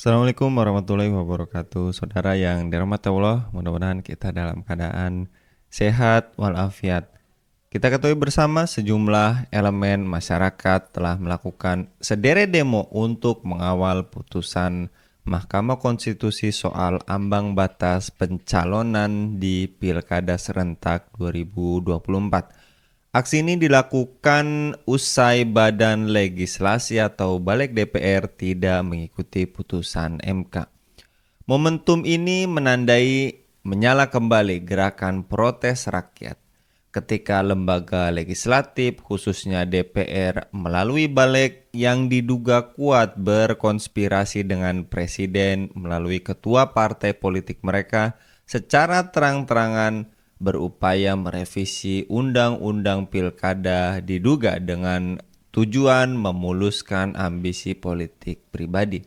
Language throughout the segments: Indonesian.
Assalamualaikum warahmatullahi wabarakatuh. Saudara yang dirahmati Allah, mudah-mudahan kita dalam keadaan sehat walafiat. Kita ketahui bersama sejumlah elemen masyarakat telah melakukan sederet demo untuk mengawal putusan Mahkamah Konstitusi soal ambang batas pencalonan di Pilkada serentak 2024. Aksi ini dilakukan usai Badan Legislasi atau Balik DPR tidak mengikuti putusan MK. Momentum ini menandai menyala kembali gerakan protes rakyat ketika lembaga legislatif khususnya DPR melalui Balik yang diduga kuat berkonspirasi dengan presiden melalui ketua partai politik mereka secara terang-terangan berupaya merevisi undang-undang pilkada diduga dengan tujuan memuluskan ambisi politik pribadi.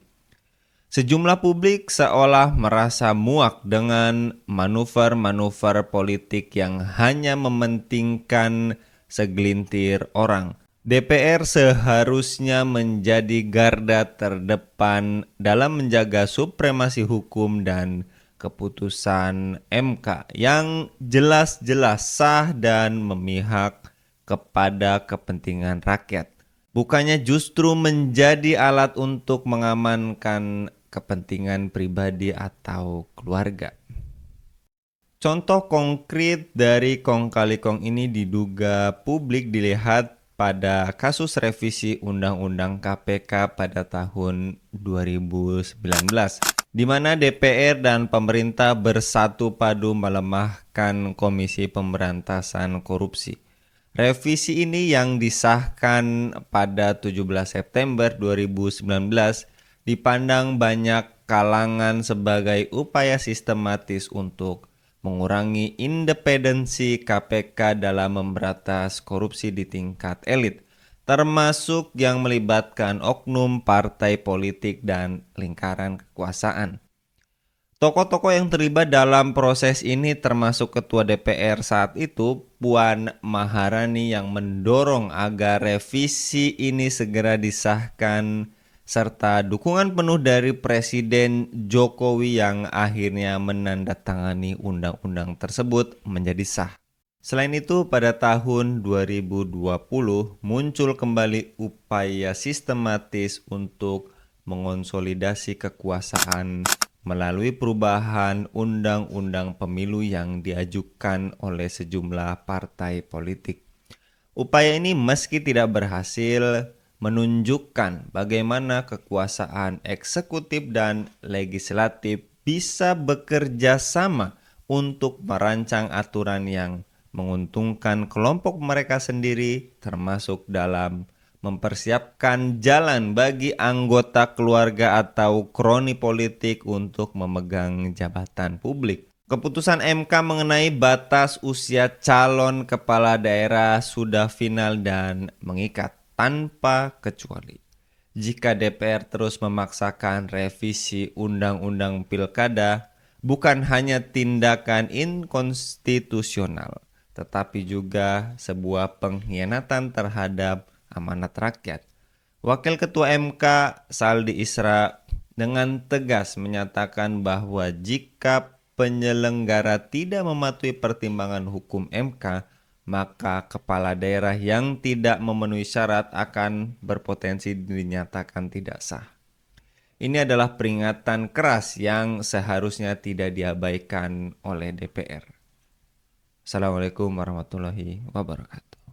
Sejumlah publik seolah merasa muak dengan manuver-manuver politik yang hanya mementingkan segelintir orang. DPR seharusnya menjadi garda terdepan dalam menjaga supremasi hukum dan keputusan MK yang jelas-jelas sah dan memihak kepada kepentingan rakyat. Bukannya justru menjadi alat untuk mengamankan kepentingan pribadi atau keluarga. Contoh konkret dari kong kali kong ini diduga publik dilihat pada kasus revisi Undang-Undang KPK pada tahun 2019, di mana DPR dan pemerintah bersatu padu melemahkan Komisi Pemberantasan Korupsi. Revisi ini yang disahkan pada 17 September 2019 dipandang banyak kalangan sebagai upaya sistematis untuk mengurangi independensi KPK dalam memberantas korupsi di tingkat elit, termasuk yang melibatkan oknum partai politik dan lingkaran kekuasaan. Tokoh-tokoh yang terlibat dalam proses ini termasuk Ketua DPR saat itu, Puan Maharani, yang mendorong agar revisi ini segera disahkan serta dukungan penuh dari Presiden Jokowi yang akhirnya menandatangani undang-undang tersebut menjadi sah. Selain itu, pada tahun 2020 muncul kembali upaya sistematis untuk mengonsolidasi kekuasaan melalui perubahan undang-undang pemilu yang diajukan oleh sejumlah partai politik. Upaya ini meski tidak berhasil menunjukkan bagaimana kekuasaan eksekutif dan legislatif bisa bekerja sama untuk merancang aturan yang menguntungkan kelompok mereka sendiri, termasuk dalam mempersiapkan jalan bagi anggota keluarga atau kroni politik untuk memegang jabatan publik. Keputusan MK mengenai batas usia calon kepala daerah sudah final dan mengikat tanpa kecuali. Jika DPR terus memaksakan revisi undang-undang pilkada, bukan hanya tindakan inkonstitusional, tetapi juga sebuah pengkhianatan terhadap amanat rakyat. Wakil Ketua MK Saldi Isra dengan tegas menyatakan bahwa jika penyelenggara tidak mematuhi pertimbangan hukum MK, maka kepala daerah yang tidak memenuhi syarat akan berpotensi dinyatakan tidak sah. Ini adalah peringatan keras yang seharusnya tidak diabaikan oleh DPR. Assalamualaikum warahmatullahi wabarakatuh.